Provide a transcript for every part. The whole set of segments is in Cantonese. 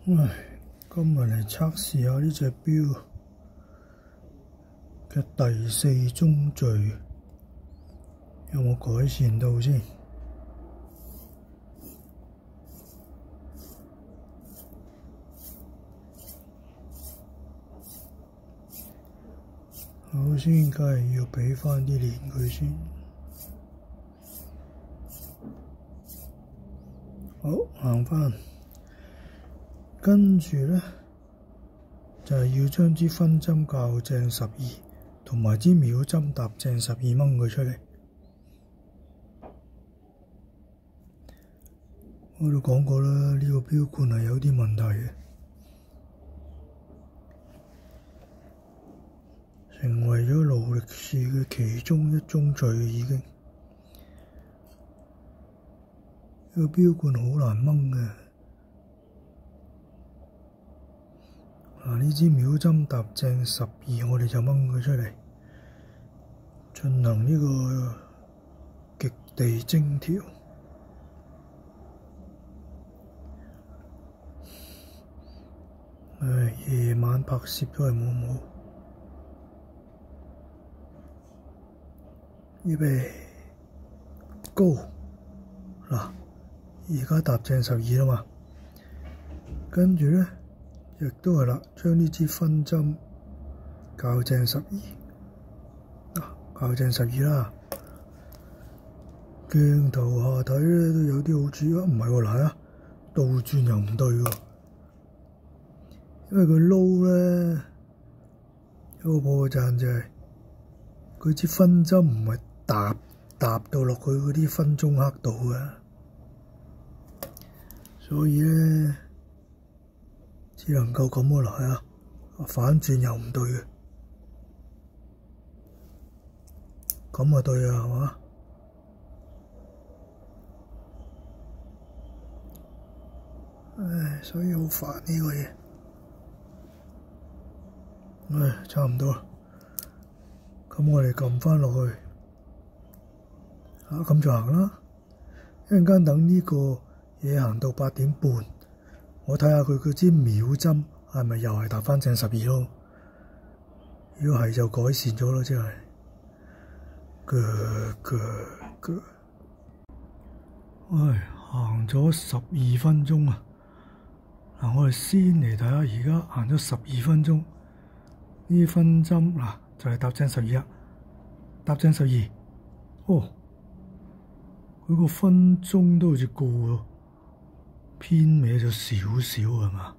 今日嚟測試下呢隻錶嘅第4宗序有冇改善到先。首先，梗係要畀返啲鏈佢先。好，行返，跟住咧就係要將支分針校正12，同埋支秒針搭正12，掹佢出嚟。我都講過啦，呢個錶冠係有啲問題嘅，成為咗勞力士嘅其中一宗罪已經。呢個錶冠好難掹嘅。呢支秒針搭正12，我哋就掹佢出嚟，進行呢個極地精調。夜晚拍攝都係冇。預備，Go！嗱，而家搭正12啦嘛，跟住咧亦都係啦，將呢支分針校正12，校正12啦。鏡頭下睇咧都有啲好處啊，唔係喎，嗱啊，倒轉又唔對喎，因為佢撈咧有個破綻就係佢支分針唔係搭到落去嗰啲分鐘刻度嘅，所以咧只能夠咁喎，嚟啊，反轉又唔對嘅，咁啊對啊，係嘛？所以好煩呢個嘢。差唔多啦，咁我哋撳返落去，咁就行啦。一陣間等呢個嘢行到8點半，我睇下佢嗰支秒針係咪又係搭返正12咯？如果係就改善咗咯，即係。行咗12分鐘啊！嗱，我哋先嚟睇下，而家行咗12分鐘，呢分針嗱就係搭正12啦，搭正12。哦，佢個分鐘都好似過咗，偏歪咗少少係嘛？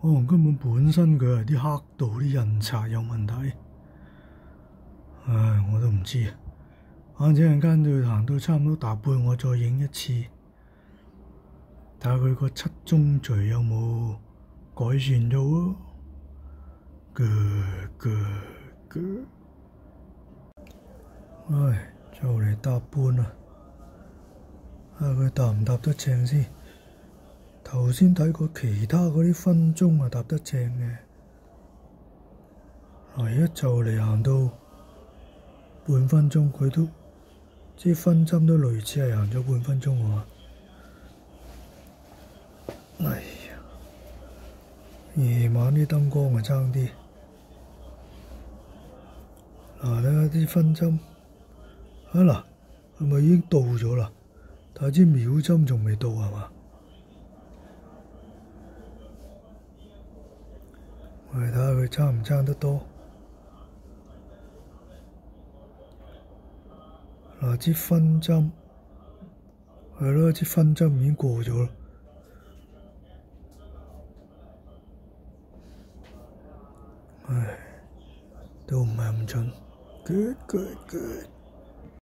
可能根本本身佢係啲刻度啲印刷有問題。我都唔知啊。反正陣間要行到差唔多大半，我再影一次，睇下佢個7宗序有冇改善到咯。就嚟搭半啦，睇下佢搭唔搭得正先。頭先睇過其他嗰啲分鐘搭得正嘅，而家就嚟行到半分鐘，佢都即係分針都類似係行咗半分鐘喎。夜晚啲燈光咪差啲。睇下啲分針，係咪已經到咗啦？但係支秒針仲未到係嘛？我哋睇下佢差唔差得多。支分針係咯，支分針已經過咗啦。都唔係咁準。Good。